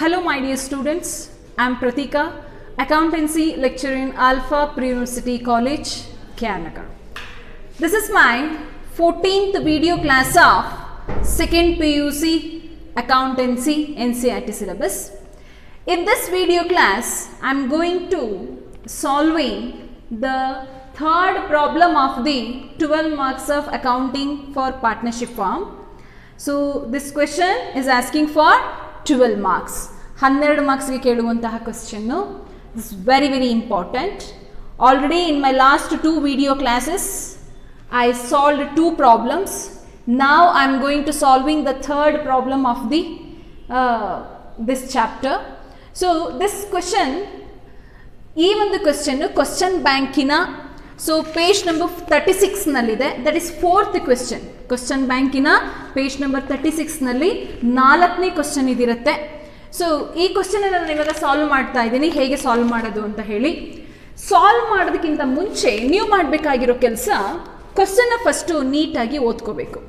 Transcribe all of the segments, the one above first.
Hello my dear students, I am Pratika, accountancy lecturer in Alpha Pre-University College, Kyanagar. This is my 14th video class of 2nd PUC Accountancy NCERT syllabus. In this video class, I am going to solving the third problem of the 12 marks of accounting for partnership firm. So this question is asking for 12 marks. 12 marks ge keluvantaha question. This is very important. Already in my last two video classes, I solved two problems. Now I am going to solving the third problem of the this chapter. So this question, even the question bankina. So page number 36 nallide, that is fourth question bankina page number 36 nalli 4ನೇ question idirutte. So ee question ನಾನು ಇವಾಗ solve ಮಾಡ್ತಾ ಇದ್ದೀನಿ, ಹೇಗೆ solve ಮಾಡೋದು ಅಂತ ಹೇಳಿ. Solve ಮಾಡೋದಕ್ಕಿಂತ ಮುಂಚೆ ನೀವು ಮಾಡಬೇಕಾಗಿರೋ ಕೆಲಸ, ಕ್ವೆಶ್ಚನ್ ಫಸ್ಟ್ ನೀಟಾಗಿ ಓದ್ಕೋಬೇಕು.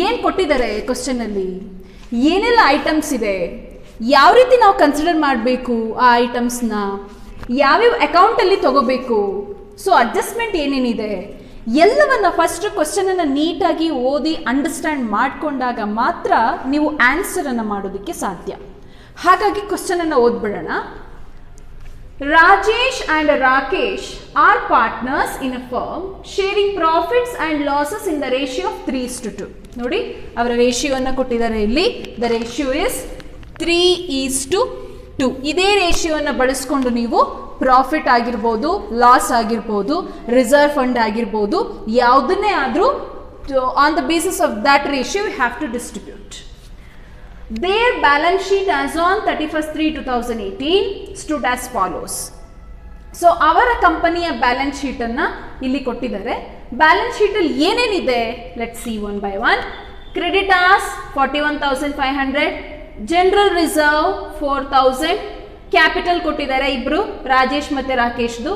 ಏನು ಕೊಟ್ಟಿದ್ದಾರೆ ಕ್ವೆಶ್ಚನ್ ಅಲ್ಲಿ, ಏನೆಲ್ಲ ಐಟಮ್ಸ್ ಇದೆ, ಯಾವ ರೀತಿ ನಾವು ಕನ್ಸಿಡರ್ ಮಾಡಬೇಕು ಆ ಐಟಮ್ಸ್ನ, ಯಾವ್ಯಾವ ಅಕೌಂಟಲ್ಲಿ ತಗೋಬೇಕು, ಸೊ ಅಡ್ಜಸ್ಟ್ಮೆಂಟ್ ಏನೇನಿದೆ ಎಲ್ಲವನ್ನ ಫಸ್ಟ್ ಕ್ವೆಶ್ಚನ್ ಅನ್ನು ನೀಟಾಗಿ ಓದಿ ಅಂಡರ್ಸ್ಟ್ಯಾಂಡ್ ಮಾಡಿಕೊಂಡಾಗ ಮಾತ್ರ ನೀವು ಆನ್ಸರ್ ಅನ್ನು ಮಾಡೋದಕ್ಕೆ ಸಾಧ್ಯ. ಹಾಗಾಗಿ ಕ್ವೆಶ್ಚನ್ ಅನ್ನು ಓದ್ಬಿಡೋಣ. Rajesh and Rakesh are partners in a firm sharing profits and losses in the ratio of 3:2. ನೋಡಿ, ಅವರ ರೇಷಿಯೋವನ್ನು ಕೊಟ್ಟಿದ್ದಾರೆ ಇಲ್ಲಿ. The ratio is 3:2. ಇದೇ ರೇಷಿಯೋವನ್ನು ಬಳಸ್ಕೊಂಡು ನೀವು ಪ್ರಾಫಿಟ್ ಆಗಿರ್ಬೋದು, ಲಾಸ್ ಆಗಿರ್ಬೋದು, ರಿಸರ್ವ್ ಫಂಡ್ ಆಗಿರ್ಬೋದು, ಯಾವುದನ್ನೇ ಆದರೂ on the basis of that ratio you have to distribute. Their balance sheet as on 31/3/2018 stood as follows. So ಅವರ ಕಂಪನಿಯ ಬ್ಯಾಲೆನ್ಸ್ ಶೀಟ್ ಅನ್ನ ಇಲ್ಲಿ ಕೊಟ್ಟಿದ್ದಾರೆ. ಬ್ಯಾಲೆನ್ಸ್ ಶೀಟ್ ಅಲ್ಲಿ ಏನೇನಿದೆ, let's see one by one. Creditors 41,500, general reserve 4,000, capital ಕೊಟ್ಟಿದ್ದಾರೆ ಇಬ್ರು, ರಾಜೇಶ್ ಮತ್ತೆ ರಾಕೇಶ್ದು.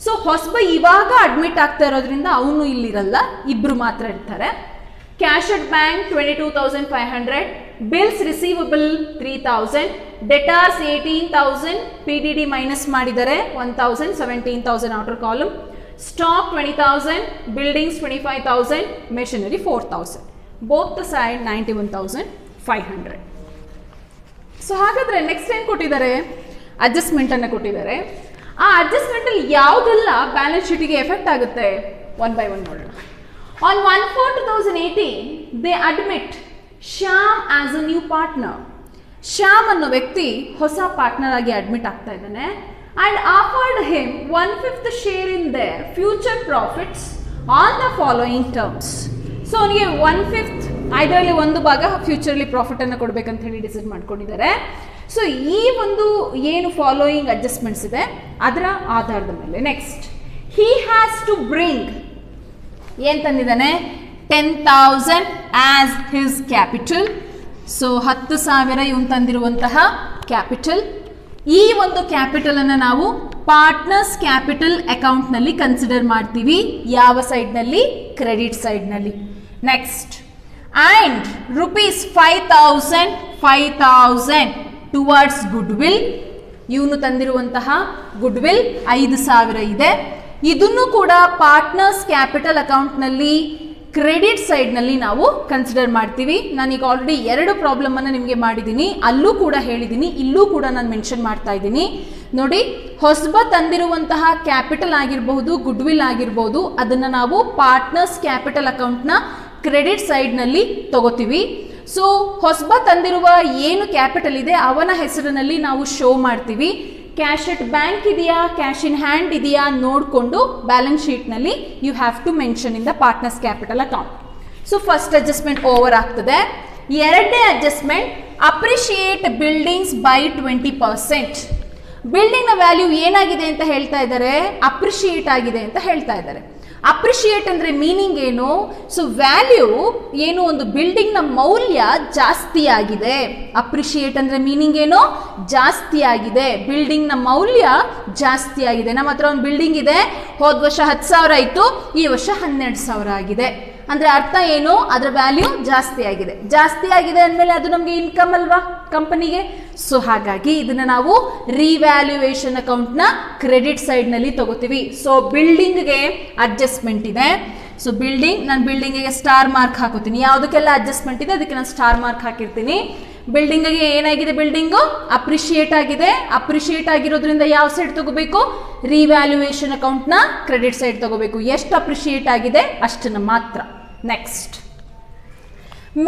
ಸೊ ಹೊಸಬ ಇವಾಗ ಅಡ್ಮಿಟ್ ಆಗ್ತಾ ಇರೋದ್ರಿಂದ ಅವನು ಇಲ್ಲಿರಲ್ಲ, ಇಬ್ರು ಮಾತ್ರ ಇರ್ತಾರೆ. Cash at bank 22,500, bills receivable 3,000, ಡೆಟಾರ್ಸ್ 18,000, PDD minus ಮಾಡಿದರೆ 1,000, 17,000 outer column, stock 20,000, buildings 25,000, machinery 4,000, both the side 91,500. So ಹಾಗಾದ್ರೆ ನೆಕ್ಸ್ಟ್ ಏನು ಕೊಟ್ಟಿದ್ದಾರೆ, ಅಡ್ಜಸ್ಟ್ಮೆಂಟ್ ಅನ್ನು ಕೊಟ್ಟಿದ್ದಾರೆ. ಆ ಅಡ್ಜಸ್ಟ್ಮೆಂಟ್ ಅಲ್ಲಿ ಯಾವುದೆಲ್ಲ ಬ್ಯಾಲೆನ್ಸ್ ಶೀಟಿಗೆ ಎಫೆಕ್ಟ್ ಆಗುತ್ತೆ ಒನ್ ಬೈ ಒನ್ ನೋಡೋಣ. On 1/4/2018, they admit Shyam as a new partner. Shyam ಅನ್ನೋ ವ್ಯಕ್ತಿ ಹೊಸ ಪಾರ್ಟ್ನರ್ ಆಗಿ ಅಡ್ಮಿಟ್ ಆಗ್ತಾ ಇದ್ದಾನೆ. And offered him 1/5 share in their future profits on the following terms. So ಅವನಿಗೆ 1/5, ಇದರಲ್ಲಿ ಒಂದು ಭಾಗ ಫ್ಯೂಚರ್ಲಿ ಪ್ರಾಫಿಟ್ ಅನ್ನು ಕೊಡ್ಬೇಕಂತ ಹೇಳಿ ಡಿಸೈಡ್ ಮಾಡ್ಕೊಂಡಿದ್ದಾರೆ. ಸೊ ಈ ಒಂದು ಏನು ಫಾಲೋಯಿಂಗ್ ಅಡ್ಜಸ್ಟ್ಮೆಂಟ್ಸ್ ಇದೆ ಅದರ ಆಧಾರದ ಮೇಲೆ next he has to bring ಏನ್ ತಂದಿದ್ದಾನೆ, 10,000 ಆಸ್ ಹಿಸ್ ಕ್ಯಾಪಿಟಲ್. ಸೊ 10,000 ಇವನು ತಂದಿರುವಂತಹ ಕ್ಯಾಪಿಟಲ್. ಈ ಒಂದು ಕ್ಯಾಪಿಟಲ್ ಅನ್ನು ನಾವು ಪಾರ್ಟ್ನರ್ಸ್ ಕ್ಯಾಪಿಟಲ್ ಅಕೌಂಟ್ ನಲ್ಲಿ ಕನ್ಸಿಡರ್ ಮಾಡ್ತೀವಿ. ಯಾವ ಸೈಡ್ ನಲ್ಲಿ, ಕ್ರೆಡಿಟ್ ಸೈಡ್ ನಲ್ಲಿ. Next and ₹5,000 towards goodwill. ಇವನು ತಂದಿರುವಂತಹ ಗುಡ್ ವಿಲ್ 5,000 ಇದೆ. ಇದನ್ನು ಕೂಡ ಪಾರ್ಟ್ನರ್ಸ್ ಕ್ಯಾಪಿಟಲ್ ಅಕೌಂಟ್ನಲ್ಲಿ ಕ್ರೆಡಿಟ್ ಸೈಡ್ನಲ್ಲಿ ನಾವು ಕನ್ಸಿಡರ್ ಮಾಡ್ತೀವಿ. ನಾನೀಗ ಆಲ್ರೆಡಿ 2 ಪ್ರಾಬ್ಲಮ್ ಅನ್ನು ನಿಮಗೆ ಮಾಡಿದ್ದೀನಿ, ಅಲ್ಲೂ ಕೂಡ ಹೇಳಿದ್ದೀನಿ, ಇಲ್ಲೂ ಕೂಡ ನಾನು ಮೆನ್ಷನ್ ಮಾಡ್ತಾ ಇದ್ದೀನಿ. ನೋಡಿ, ಹೊಸಬ ತಂದಿರುವಂತಹ ಕ್ಯಾಪಿಟಲ್ ಆಗಿರಬಹುದು, ಗುಡ್ ವಿಲ್ ಆಗಿರ್ಬೋದು, ಅದನ್ನು ನಾವು ಪಾರ್ಟ್ನರ್ಸ್ ಕ್ಯಾಪಿಟಲ್ ಅಕೌಂಟ್ನ ಕ್ರೆಡಿಟ್ ಸೈಡ್ನಲ್ಲಿ ತಗೋತೀವಿ. ಸೊ ಹೊಸಬ ತಂದಿರುವ ಏನು ಕ್ಯಾಪಿಟಲ್ ಇದೆ ಅವನ ಹೆಸರಿನಲ್ಲಿ ನಾವು ಶೋ ಮಾಡ್ತೀವಿ. ಕ್ಯಾಶ್ ಅಟ್ ಬ್ಯಾಂಕ್ ಇದೆಯಾ, ಕ್ಯಾಶ್ ಇನ್ ಹ್ಯಾಂಡ್ ಇದೆಯಾ ನೋಡಿಕೊಂಡು ಬ್ಯಾಲೆನ್ಸ್ ಶೀಟ್ನಲ್ಲಿ you have to mention in the partners capital account. So first adjustment over ಆಗ್ತದೆ. ಎರಡನೇ ಅಡ್ಜಸ್ಟ್ಮೆಂಟ್ ಅಪ್ರಿಷಿಯೇಟ್ ಬಿಲ್ಡಿಂಗ್ಸ್ ಬೈ 20%. ಬಿಲ್ಡಿಂಗ್ನ ವ್ಯಾಲ್ಯೂ ಏನಾಗಿದೆ ಅಂತ ಹೇಳ್ತಾ ಇದ್ದಾರೆ, ಅಪ್ರಿಷಿಯೇಟ್ ಆಗಿದೆ ಅಂತ ಹೇಳ್ತಾ ಇದ್ದಾರೆ. ಅಪ್ರಿಷಿಯೇಟ್ ಅಂದರೆ ಮೀನಿಂಗ್ ಏನು, ಸೊ ವ್ಯಾಲ್ಯೂ ಏನು, ಒಂದು ಬಿಲ್ಡಿಂಗ್ನ ಮೌಲ್ಯ ಜಾಸ್ತಿ ಆಗಿದೆ. ಅಪ್ರಿಷಿಯೇಟ್ ಅಂದರೆ ಮೀನಿಂಗ್ ಏನು, ಜಾಸ್ತಿ ಆಗಿದೆ, ಬಿಲ್ಡಿಂಗ್ನ ಮೌಲ್ಯ ಜಾಸ್ತಿ ಆಗಿದೆ. ನಮ್ಮ ಹತ್ರ ಒಂದು ಬಿಲ್ಡಿಂಗ್ ಇದೆ, ಹೋದ ವರ್ಷ 10,000 ಇತ್ತು, ಈ ವರ್ಷ 12,000 ಆಗಿದೆ. ಅಂದ್ರೆ ಅರ್ಥ ಏನು, ಅದರ ವ್ಯಾಲ್ಯೂ ಜಾಸ್ತಿ ಆಗಿದೆ ಅಂದಮೇಲೆ ಅದು ನಮಗೆ ಇನ್ಕಮ್ ಅಲ್ವಾ ಕಂಪನಿಗೆ. ಸೊ ಹಾಗಾಗಿ ಇದನ್ನ ನಾವು ರಿವ್ಯಾಲ್ಯೂಯೇಷನ್ ಅಕೌಂಟ್ ನ ಕ್ರೆಡಿಟ್ ಸೈಡ್ ನಲ್ಲಿ ತಗೋತೀವಿ. ಸೊ ಬಿಲ್ಡಿಂಗ್ಗೆ ಅಡ್ಜಸ್ಟ್ಮೆಂಟ್ ಇದೆ. ಸೊ ನಾನು ಬಿಲ್ಡಿಂಗಿಗೆ ಸ್ಟಾರ್ ಮಾರ್ಕ್ ಹಾಕೋತೀನಿ. ಯಾವುದಕ್ಕೆಲ್ಲ ಅಡ್ಜಸ್ಟ್ಮೆಂಟ್ ಇದೆ ಅದಕ್ಕೆ ನಾನು ಸ್ಟಾರ್ ಮಾರ್ಕ್ ಹಾಕಿರ್ತೀನಿ. ಬಿಲ್ಡಿಂಗ್ಗೆ ಏನಾಗಿದೆ, ಬಿಲ್ಡಿಂಗು ಅಪ್ರಿಷಿಯೇಟ್ ಆಗಿರೋದ್ರಿಂದ ಯಾವ ಸೈಡ್ ತಗೋಬೇಕು, ರಿವ್ಯಾಲ್ಯೂಯೇಷನ್ ಅಕೌಂಟ್ ನ ಕ್ರೆಡಿಟ್ ಸೈಡ್ ತಗೋಬೇಕು. ಎಷ್ಟು ಅಪ್ರಿಷಿಯೇಟ್ ಆಗಿದೆ ಅಷ್ಟನ್ನ ಮಾತ್ರ. Next,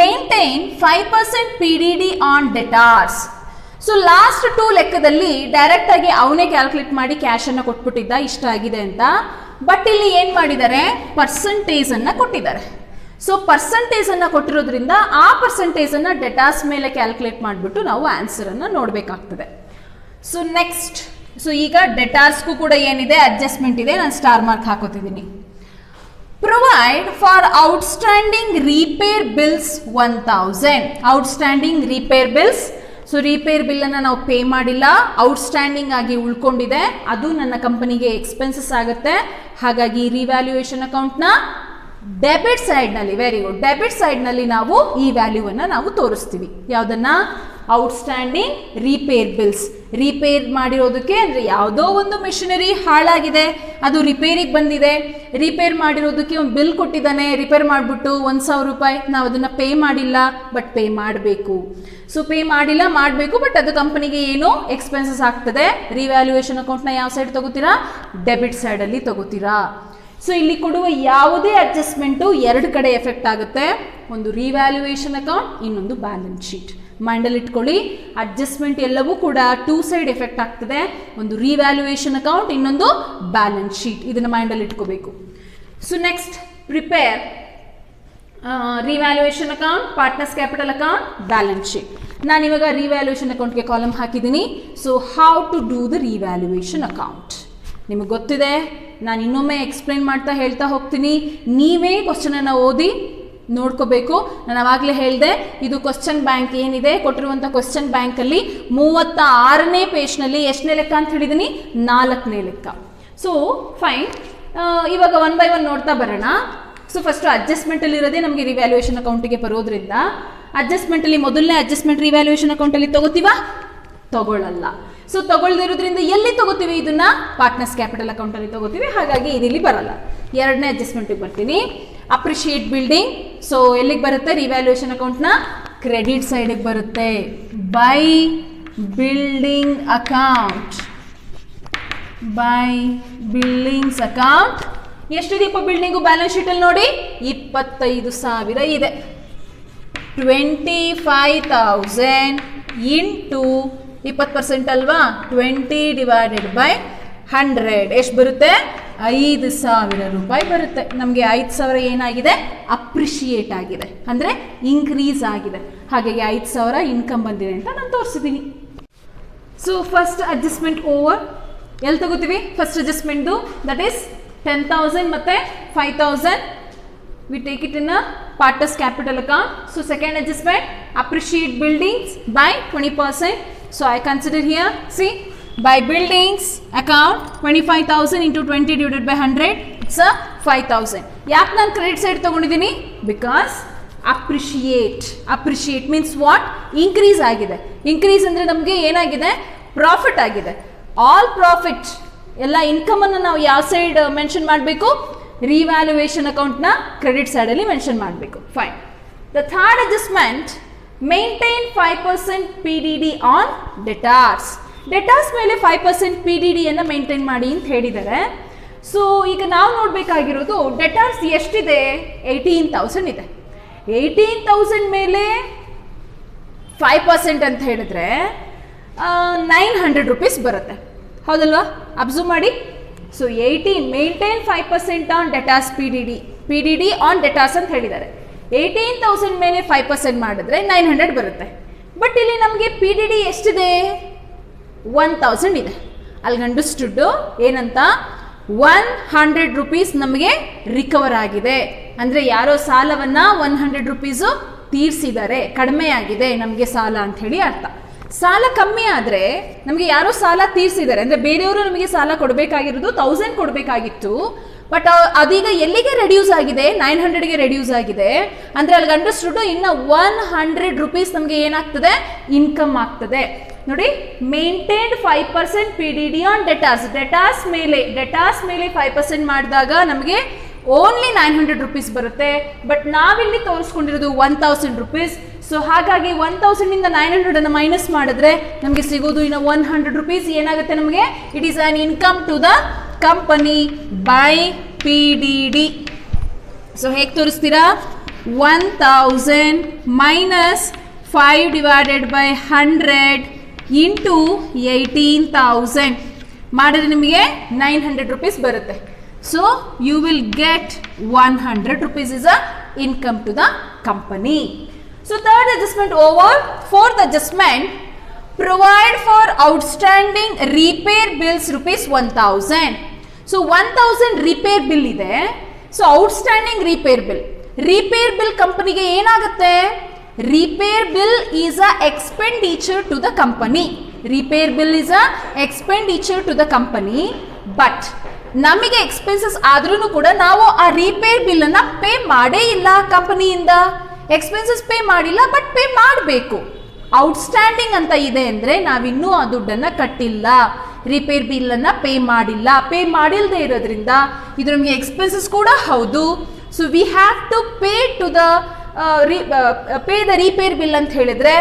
maintain 5% PDD on debtors. So last 2 ಲೆಕ್ಕದಲ್ಲಿ ಡೈರೆಕ್ಟ್ ಆಗಿ ಅವನೇ ಕ್ಯಾಲ್ಕುಲೇಟ್ ಮಾಡಿ ಕ್ಯಾಶ್ ಅನ್ನ ಕೊಟ್ಬಿಟ್ಟಿದ್ದ ಇಷ್ಟ ಆಗಿದೆ ಅಂತ. ಬಟ್ ಇಲ್ಲಿ ಏನ್ ಮಾಡಿದ್ದಾರೆ, ಪರ್ಸೆಂಟೇಜ್ ಅನ್ನ ಕೊಟ್ಟಿದ್ದಾರೆ. ಸೊ ಪರ್ಸೆಂಟೇಜ್ ಅನ್ನ ಕೊಟ್ಟಿರೋದ್ರಿಂದ ಆ ಪರ್ಸೆಂಟೇಜ್ ಅನ್ನ ಡೆಟಾಸ್ ಮೇಲೆ ಕ್ಯಾಲ್ಕುಲೇಟ್ ಮಾಡಿಬಿಟ್ಟು ನಾವು ಆನ್ಸರ್ ಅನ್ನ ನೋಡ್ಬೇಕಾಗ್ತದೆ. ಸೊ ನೆಕ್ಸ್ಟ್, ಸೊ ಈಗ ಡೆಟಾರ್ಸ್ಗೂ ಕೂಡ ಏನಿದೆ, ಅಡ್ಜಸ್ಟ್ಮೆಂಟ್ ಇದೆ. ನಾನು ಸ್ಟಾರ್ ಮಾರ್ಕ್ ಹಾಕೋತಿದ್ದೀನಿ. Provide for outstanding repair bills 1000. Outstanding repair bills. So repair bill ಅನ್ನ ನಾವು ಪೇ ಮಾಡಿಲ್ಲ, ಔಟ್ಸ್ಟ್ಯಾಂಡಿಂಗ್ ಆಗಿ ಉಳ್ಕೊಂಡಿದೆ, ಅದು ನನ್ನ ಕಂಪನಿಗೆ ಎಕ್ಸ್ಪೆನ್ಸಸ್ ಆಗುತ್ತೆ. ಹಾಗಾಗಿ ರಿವ್ಯಾಲ್ಯೂಯೇಷನ್ ಅಕೌಂಟ್ ನ ಡೆಬಿಟ್ ಸೈಡ್ ನಲ್ಲಿ, ವೆರಿ ಗುಡ್, ಡೆಬಿಟ್ ಸೈಡ್ ನಲ್ಲಿ ನಾವು ಈ ವ್ಯಾಲ್ಯೂವನ್ನ ನಾವು ತೋರಿಸ್ತೀವಿ. ಯಾವುದನ್ನ, ಔಟ್ಸ್ಟ್ಯಾಂಡಿಂಗ್ ರಿಪೇರ್ ಬಿಲ್ಸ್. ರಿಪೇರ್ ಮಾಡಿರೋದಕ್ಕೆ ಅಂದ್ರೆ ಯಾವುದೋ ಒಂದು ಮಿಷನರಿ ಹಾಳಾಗಿದೆ, ಅದು ರಿಪೇರಿಗೆ ಬಂದಿದೆ, ರಿಪೇರ್ ಮಾಡಿರೋದಕ್ಕೆ ಒಂದು ಬಿಲ್ ಕೊಟ್ಟಿದ್ದಾನೆ, ರಿಪೇರ್ ಮಾಡಿಬಿಟ್ಟು 1000 ರೂಪಾಯಿ, ನಾವು ಅದನ್ನ ಪೇ ಮಾಡಿಲ್ಲ, ಬಟ್ ಪೇ ಮಾಡಬೇಕು. ಸೊ ಪೇ ಮಾಡಬೇಕು, ಬಟ್ ಅದು ಕಂಪನಿಗೆ ಏನು ಎಕ್ಸ್ಪೆನ್ಸಸ್ ಆಗ್ತದೆ. ರಿವ್ಯಾಲ್ಯೂಯೇಷನ್ ಅಕೌಂಟ್ನ ಯಾವ ಸೈಡ್ ತಗೋತೀರಾ, ಡೆಬಿಟ್ ಸೈಡಲ್ಲಿ ತಗೋತೀರಾ. ಸೊ ಇಲ್ಲಿ ಕೊಡುವ ಯಾವುದೇ ಅಡ್ಜಸ್ಟ್ಮೆಂಟು 2 ಕಡೆ ಎಫೆಕ್ಟ್ ಆಗುತ್ತೆ. ಒಂದು ರಿವ್ಯಾಲ್ಯೂಯೇಷನ್ ಅಕೌಂಟ್, ಇನ್ನೊಂದು ಬ್ಯಾಲೆನ್ಸ್ ಶೀಟ್. ಮೈಂಡಲ್ಲಿ ಇಟ್ಕೊಳ್ಳಿ, ಅಡ್ಜಸ್ಟ್ಮೆಂಟ್ ಎಲ್ಲವೂ ಕೂಡ 2 ಸೈಡ್ ಎಫೆಕ್ಟ್ ಆಗ್ತದೆ. ಒಂದು ರಿವ್ಯಾಲ್ಯೂಯೇಷನ್ ಅಕೌಂಟ್, ಇನ್ನೊಂದು ಬ್ಯಾಲೆನ್ಸ್ ಶೀಟ್. ಇದನ್ನು ಮೈಂಡಲ್ಲಿ ಇಟ್ಕೋಬೇಕು. So next, prepare revaluation account, partners capital account, balance sheet. ನಾನು ಇವಾಗ ರಿವ್ಯಾಲ್ಯೂಯೇಷನ್ ಅಕೌಂಟ್ಗೆ ಕಾಲಮ್ ಹಾಕಿದ್ದೀನಿ. So how to do the revaluation account ನಿಮಗೆ ಗೊತ್ತಿದೆ. ನಾನು ಇನ್ನೊಮ್ಮೆ ಎಕ್ಸ್ಪ್ಲೈನ್ ಮಾಡ್ತಾ ಹೇಳ್ತಾ ಹೋಗ್ತೀನಿ. ನೀವೇ ಕ್ವಶನನ್ನು ಓದಿ ನೋಡ್ಕೋಬೇಕು. ನಾನು ಅವಾಗಲೇ ಹೇಳಿದೆ, ಇದು ಕ್ವಶನ್ ಬ್ಯಾಂಕ್ ಏನಿದೆ, ಕೊಟ್ಟಿರುವಂಥ ಕ್ವಶನ್ ಬ್ಯಾಂಕಲ್ಲಿ 36ನೇ ಪೇಜ್ನಲ್ಲಿ ಎಷ್ಟನೇ ಲೆಕ್ಕ ಅಂತ ಹೇಳಿದ್ದೀನಿ, 4ನೇ ಲೆಕ್ಕ. ಸೊ ಫೈನ್, ಇವಾಗ 1 by 1 ನೋಡ್ತಾ ಬರೋಣ. ಸೊ ಫಸ್ಟು ಅಡ್ಜಸ್ಟ್ಮೆಂಟಲ್ಲಿ ಇರೋದೇ ನಮಗೆ ರಿವ್ಯಾಲ್ಯೂಯೇಷನ್ ಅಕೌಂಟಿಗೆ ಬರೋದ್ರಿಂದ, ಅಡ್ಜಸ್ಟ್ಮೆಂಟಲ್ಲಿ ಮೊದಲನೇ ಅಡ್ಜಸ್ಟ್ಮೆಂಟ್ ರಿವ್ಯಾಲ್ಯೂಯೇಷನ್ ಅಕೌಂಟಲ್ಲಿ ತಗೋತೀವಾ, ತಗೊಳ್ಳಲ್ಲ. ಸೊ ತಗೊಳ್ದಿರೋದ್ರಿಂದ ಎಲ್ಲಿ ತಗೋತೀವಿ, ಇದನ್ನ ಪಾರ್ಟ್ನರ್ಸ್ ಕ್ಯಾಪಿಟಲ್ ಅಕೌಂಟಲ್ಲಿ ತಗೋತೀವಿ. ಹಾಗಾಗಿ ಇದಿಲ್ಲಿ ಬರಲ್ಲ. 2ನೇ ಅಡ್ಜಸ್ಟ್ಮೆಂಟಿಗೆ ಬರ್ತೀನಿ. Appreciate building. ಸೊ ಎಲ್ಲಿಗೆ ಬರುತ್ತೆ, ರಿವ್ಯಾಲ್ಯೂಯೇಷನ್ ಅಕೌಂಟ್ನ ಕ್ರೆಡಿಟ್ ಸೈಡಿಗೆ ಬರುತ್ತೆ. By building account, by buildings account. ಎಷ್ಟಿದೆಯಪ್ಪ ಬಿಲ್ಡಿಂಗು ಬ್ಯಾಲೆನ್ಸ್ ಶೀಟಲ್ಲಿ ನೋಡಿ, 25,000 ಇದೆ. 25,000 ಇಂಟು 20% ಅಲ್ವಾ, 20 ಡಿವೈಡೆಡ್ ಬೈ 100 ಎಷ್ಟು ಬರುತ್ತೆ, 5,000 ರೂಪಾಯಿ ಬರುತ್ತೆ. ನಮಗೆ 5,000 ಏನಾಗಿದೆ, ಅಪ್ರಿಷಿಯೇಟ್ ಆಗಿದೆ, ಅಂದರೆ ಇನ್ಕ್ರೀಸ್ ಆಗಿದೆ. ಹಾಗಾಗಿ 5,000 ಇನ್ಕಮ್ ಬಂದಿದೆ ಅಂತ ನಾನು ತೋರಿಸಿದ್ದೀನಿ. So first adjustment over. ಎಲ್ಲಿ ತಗೋತೀವಿ, ಫಸ್ಟ್ ಅಡ್ಜಸ್ಟ್ಮೆಂಟ್ದು, ದಟ್ ಈಸ್ 10,000 ಮತ್ತು 5,000. we take it in a partners capital account. So second adjustment, appreciate buildings by 20%. So I consider here, see, by buildings account 25,000 into 20 divided by 100, it's a 5,000. ಯಾಕೆ ನಾನು credit side ತಗೊಂಡಿದ್ದೀನಿ, because appreciate means what, increase ಆಗಿದೆ. Increase ಅಂದರೆ ನಮಗೆ ಏನಾಗಿದೆ, profit ಆಗಿದೆ. All profit ಎಲ್ಲ ಇನ್ಕಮನ್ನು ನಾವು ಯಾವ ಸೈಡ್ ಮೆನ್ಷನ್ ಮಾಡಬೇಕು, ರಿವ್ಯಾಲ್ಯೂಯೇಷನ್ ಅಕೌಂಟ್ನ ಕ್ರೆಡಿಟ್ ಸೈಡಲ್ಲಿ ಮೆನ್ಷನ್ ಮಾಡಬೇಕು. Fine. The third adjustment, maintain 5% PDD on debtors. Debtors ಮೇಲೆ 5% PDD ಅನ್ನು ಮೇಂಟೈನ್ ಮಾಡಿ ಅಂತ ಹೇಳಿದ್ದಾರೆ. ಸೊ ಈಗ ನಾವು ನೋಡಬೇಕಾಗಿರೋದು, ಡೆಟಾರ್ಸ್ ಎಷ್ಟಿದೆ, 18,000 ಇದೆ. 18,000 ಮೇಲೆ 5% ಅಂತ ಹೇಳಿದ್ರೆ 900 ರೂಪೀಸ್ ಬರುತ್ತೆ, ಹೌದಲ್ವಾ? ಅಬ್ಸರ್ವ್ ಮಾಡಿ. So 18 maintain 5% on debtors PDD on debtors ಅಂತ ಹೇಳಿದ್ದಾರೆ. 18,000 ಮೇಲೆ 5% ಮಾಡಿದ್ರೆ 900 ಬರುತ್ತೆ. ಬಟ್ ಇಲ್ಲಿ ನಮಗೆ PDD ಎಷ್ಟಿದೆ, 1,000 ಇದೆ. ಅಲ್ಲಿ ಅಂಡರ್ಸ್ಟುಡ್ ಏನಂತ, 100 ರೂಪೀಸ್ ನಮಗೆ ರಿಕವರ್ ಆಗಿದೆ. ಅಂದರೆ ಯಾರೋ ಸಾಲವನ್ನು 100 ರೂಪೀಸು ತೀರಿಸಿದ್ದಾರೆ, ಕಡಿಮೆ ಆಗಿದೆ ನಮಗೆ ಸಾಲ ಅಂತ ಹೇಳಿ ಅರ್ಥ. ಸಾಲ ಕಮ್ಮಿ ಆದರೆ ನಮಗೆ ಯಾರೋ ಸಾಲ ತೀರಿಸಿದ್ದಾರೆ ಅಂದರೆ ಬೇರೆಯವರು ನಮಗೆ ಸಾಲ ಕೊಡಬೇಕಾಗಿರೋದು 1000 ಕೊಡಬೇಕಾಗಿತ್ತು, ಬಟ್ ಅದೀಗ ಎಲ್ಲಿಗೆ ರೆಡ್ಯೂಸ್ ಆಗಿದೆ, 900ಗೆ ರೆಡ್ಯೂಸ್ ಆಗಿದೆ ಅಂದ್ರೆ ಅಲ್ಲಿಗೆ ಅಂಡರ್ಸ್ಟುಡ್ ಇನ್ನು 100 ರೂಪೀಸ್ ನಮಗೆ ಏನಾಗ್ತದೆ, ಇನ್ಕಮ್ ಆಗ್ತದೆ. ನೋಡಿ, ಮೇಂಟೈನ್ಡ್ 5% PDD ಆನ್ ಡೆಟಾಸ್ ಮೇಲೆ 5% ಮಾಡಿದಾಗ ನಮಗೆ ಓನ್ಲಿ 900 ರೂಪೀಸ್ ಬರುತ್ತೆ. ಬಟ್ ನಾವಿಲ್ಲಿ ತೋರಿಸ್ಕೊಂಡಿರೋದು 1000 ರೂಪೀಸ್. ಸೊ ಹಾಗಾಗಿ 1000 ಇಂದ 900 ಅನ್ನು ಮೈನಸ್ ಮಾಡಿದ್ರೆ ನಮಗೆ ಸಿಗೋದು ಇನ್ನು 100 ರೂಪೀಸ್ ಏನಾಗುತ್ತೆ ನಮಗೆ, it is an income to the company by PDD. So ಹೇಗೆ ತೋರಿಸ್ತೀರಾ, 1000 ಮೈನಸ್ 5 ಡಿವೈಡೆಡ್ ಬೈ 100 ಇಂಟು 18,000 ಮಾಡಿದ್ರೆ ನಿಮಗೆ 900 ರೂಪೀಸ್ ಬರುತ್ತೆ. So you will get 100 rupees is a income to the company. So third adjustment over. Fourth adjustment, provide for outstanding repair bills rupees 1000. So 1000 repair bill ಇದೆ. So outstanding repair bill ಕಂಪನಿಗೆ ಏನಾಗುತ್ತೆ, repair bill is a expenditure to the company. Repair bill is a expenditure to the company. But ನಮಗೆ expenses ಆದ್ರೂ ಕೂಡ ನಾವು ಆ repair bill ಅನ್ನ pay ಮಾಡೇ ಇಲ್ಲ, ಕಂಪನಿಯಿಂದ ಎಕ್ಸ್ಪೆನ್ಸಸ್ ಪೇ ಮಾಡಿಲ್ಲ, ಬಟ್ ಪೇ ಮಾಡಬೇಕು. ಔಟ್ಸ್ಟ್ಯಾಂಡಿಂಗ್ ಅಂತ ಇದೆ ಅಂದ್ರೆ ನಾವಿನ್ನೂ ಆ ದುಡ್ಡನ್ನ ಕಟ್ಟಿಲ್ಲ, ರಿಪೇರ್ ಬಿಲ್ ಅನ್ನ ಪೇ ಮಾಡಿಲ್ಲ. ಪೇ ಮಾಡಿಲ್ಲದೆ ಇರೋದ್ರಿಂದ ಇದು ನಮಗೆ ಎಕ್ಸ್ಪೆನ್ಸಸ್ ಕೂಡ ಹೌದು. So we have to pay to the pay the repair bill ಅಂತ ಹೇಳಿದ್ರೆ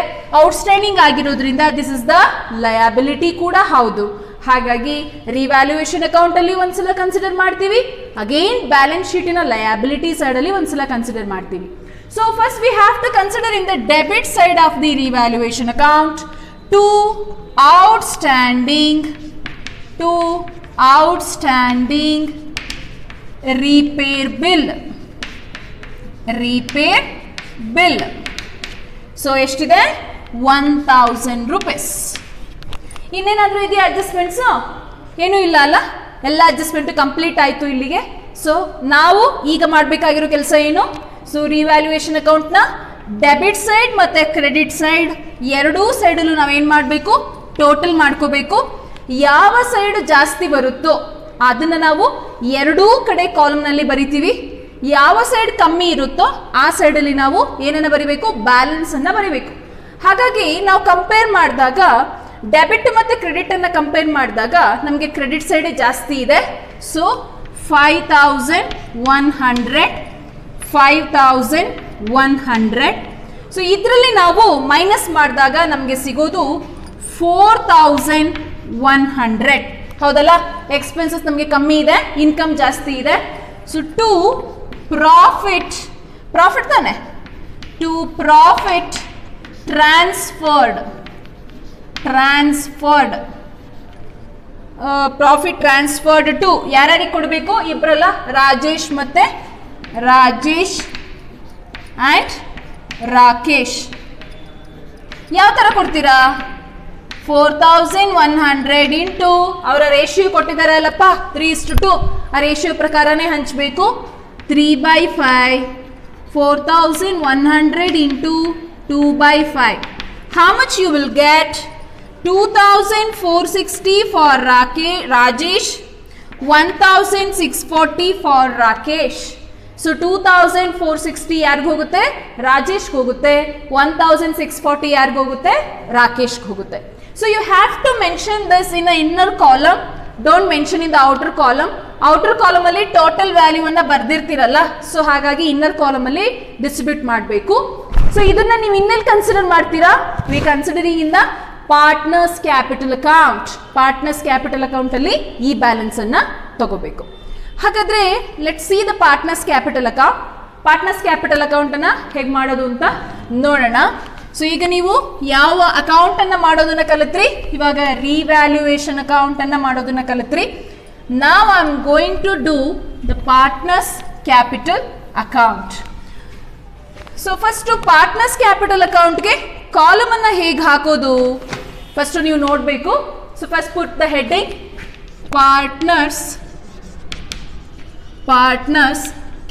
ಔಟ್ಸ್ಟ್ಯಾಂಡಿಂಗ್ ಆಗಿರೋದ್ರಿಂದ ದಿಸ್ ಇಸ್ ದ ಲಯಬಿಲಿಟಿ ಕೂಡ ಹೌದು. ಹಾಗಾಗಿ ರಿವ್ಯಾಲ್ಯೂಯೇಷನ್ ಅಕೌಂಟ್ ಅಲ್ಲಿ ಒಂದ್ಸಲ ಕನ್ಸಿಡರ್ ಮಾಡ್ತೀವಿ, ಅಗೇನ್ ಬ್ಯಾಲೆನ್ಸ್ ಶೀಟಿನ ಲಯಬಿಲಿಟಿ ಸೈಡ್ ಅಲ್ಲಿ ಒಂದ್ಸಲ ಕನ್ಸಿಡರ್ ಮಾಡ್ತೀವಿ. So first we have to consider in the debit side of the revaluation account to outstanding repair bill. So ಎಷ್ಟಿದೆ, 1000 ರೂಪೀಸ್. ಇನ್ನೇನಾದ್ರೂ ಇದೆಯಾ ಅಡ್ಜಸ್ಟ್ಮೆಂಟ್ಸ್? ಏನೂ ಇಲ್ಲ ಅಲ್ಲ, ಎಲ್ಲ ಅಡ್ಜಸ್ಟ್ಮೆಂಟ್ ಕಂಪ್ಲೀಟ್ ಆಯ್ತು ಇಲ್ಲಿಗೆ. ಸೊ ನಾವು ಈಗ ಮಾಡಬೇಕಾಗಿರೋ ಕೆಲಸ ಏನು, ಸೊ ರಿವ್ಯಾಲ್ಯೂಯೇಷನ್ ಅಕೌಂಟ್ನ ಡೆಬಿಟ್ ಸೈಡ್ ಮತ್ತೆ ಕ್ರೆಡಿಟ್ ಸೈಡ್ ಎರಡೂ ಸೈಡಲ್ಲೂ ನಾವೇನು ಮಾಡಬೇಕು, ಟೋಟಲ್ ಮಾಡ್ಕೋಬೇಕು. ಯಾವ ಸೈಡ್ ಜಾಸ್ತಿ ಬರುತ್ತೋ ಅದನ್ನು ನಾವು ಎರಡೂ ಕಡೆ ಕಾಲಮ್ನಲ್ಲಿ ಬರಿತೀವಿ. ಯಾವ ಸೈಡ್ ಕಮ್ಮಿ ಇರುತ್ತೋ ಆ ಸೈಡಲ್ಲಿ ನಾವು ಏನನ್ನ ಬರಿಬೇಕು, ಬ್ಯಾಲೆನ್ಸ್ ಅನ್ನ ಬರಿಬೇಕು. ಹಾಗಾಗಿ ನಾವು ಕಂಪೇರ್ ಮಾಡಿದಾಗ ಡೆಬಿಟ್ ಮತ್ತೆ ಕ್ರೆಡಿಟ್ ಅನ್ನ ಕಂಪೇರ್ ಮಾಡಿದಾಗ ನಮಗೆ ಕ್ರೆಡಿಟ್ ಸೈಡ್ ಜಾಸ್ತಿ ಇದೆ. ಸೊ 5100. ಸೊ ಇದರಲ್ಲಿ ನಾವು ಮೈನಸ್ ಮಾಡಿದಾಗ ನಮಗೆ ಸಿಗೋದು 4100. ಹೌದಲ್ಲ, ಎಕ್ಸ್ಪೆನ್ಸಸ್ ನಮಗೆ ಕಮ್ಮಿ ಇದೆ, ಇನ್ಕಮ್ ಜಾಸ್ತಿ ಇದೆ. ಸೊ ಟು ಪ್ರಾಫಿಟ್ ತಾನೆ, to profit transferred profit transferred to ಯಾರ್ಯಾರಿಗೆ ಕೊಡಬೇಕು, ಇಬ್ಬರಲ್ಲ, ರಾಜೇಶ್ ಆ್ಯಂಡ್ ರಾಕೇಶ್. ಯಾವ ಥರ ಕೊಡ್ತೀರಾ, 4100 ಇಂಟು ಅವರ ರೇಷಿಯೋ ಕೊಟ್ಟಿದ್ದಾರಲ್ಲಪ್ಪ 3:2, ಆ ರೇಷಿಯೋ ಪ್ರಕಾರನೇ ಹಂಚಬೇಕು. 3/5, 4100 into 2/5. How much you will get? 2460 for Rajesh, 1640 for Rakesh. So 2460 ಯಾರಿಗೆ ಹೋಗುತ್ತೆ, ರಾಜೇಶ್ ಹೋಗುತ್ತೆ. 1640 ಯಾರಿಗೆ ಹೋಗುತ್ತೆ, ರಾಕೇಶ್ ಹೋಗುತ್ತೆ. So you have to mention this in the inner column, don't mention in the outer column. Outer column ಅಲ್ಲಿ total value ಅನ್ನ ಬರ್ದಿರ್ತೀರಲ್ಲ, so ಹಾಗಾಗಿ ಇನ್ನರ್ ಕಾಲಮ್ ಅಲ್ಲಿ ಡಿಸ್ಟ್ರಿಬ್ಯೂಟ್ ಮಾಡಬೇಕು. ಸೊ ಇದನ್ನ ನೀವು ಇನ್ನೆಲ್ಲಿ ಕನ್ಸಿಡರ್ ಮಾಡ್ತೀರಾ, we considering in the partners capital account ಅಲ್ಲಿ ಈ ಬ್ಯಾಲೆನ್ಸ್ ಅನ್ನ ತಗೋಬೇಕು. ಹಾಗಾದ್ರೆ let see the partners capital account ಅನ್ನ ಹೇಗೆ ಮಾಡೋದು ಅಂತ ನೋಡೋಣ. ಸೊ ಈಗ ನೀವು ಯಾವ ಅಕೌಂಟ್ ಅನ್ನ ಮಾಡೋದನ್ನ ಕಲಿತ್ರಿ, ಇವಾಗ ರಿವ್ಯಾಲ್ಯೂಯೇಷನ್ ಅಕೌಂಟ್ ಅನ್ನ ಮಾಡೋದನ್ನ ಕಲಿತ್ರಿ. Now I am going to do the partners capital account. So first partners capital account ಗೆ ಕಾಲಮ್ ಅನ್ನ ಹೇಗೆ ಹಾಕೋದು ಫಸ್ಟ್ ನೀವು ನೋಡಬೇಕು. So first put the heading partners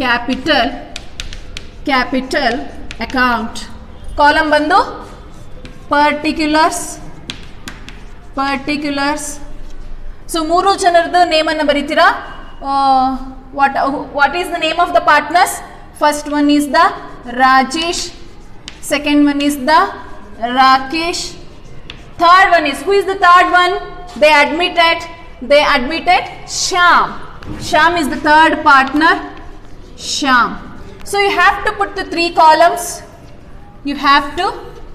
capital account. Column ಬಂದು particulars. ಸೊ 3 ಜನರದ್ದು ನೇಮನ್ನು ಬರೀತೀರಾ. what is the name of the partners? First one is the Rajesh, second one is the Rakesh, third one is, who is the third one? They admitted Shyam. Shyam is the third partner, Shyam. So you have to put the 3 columns. You have to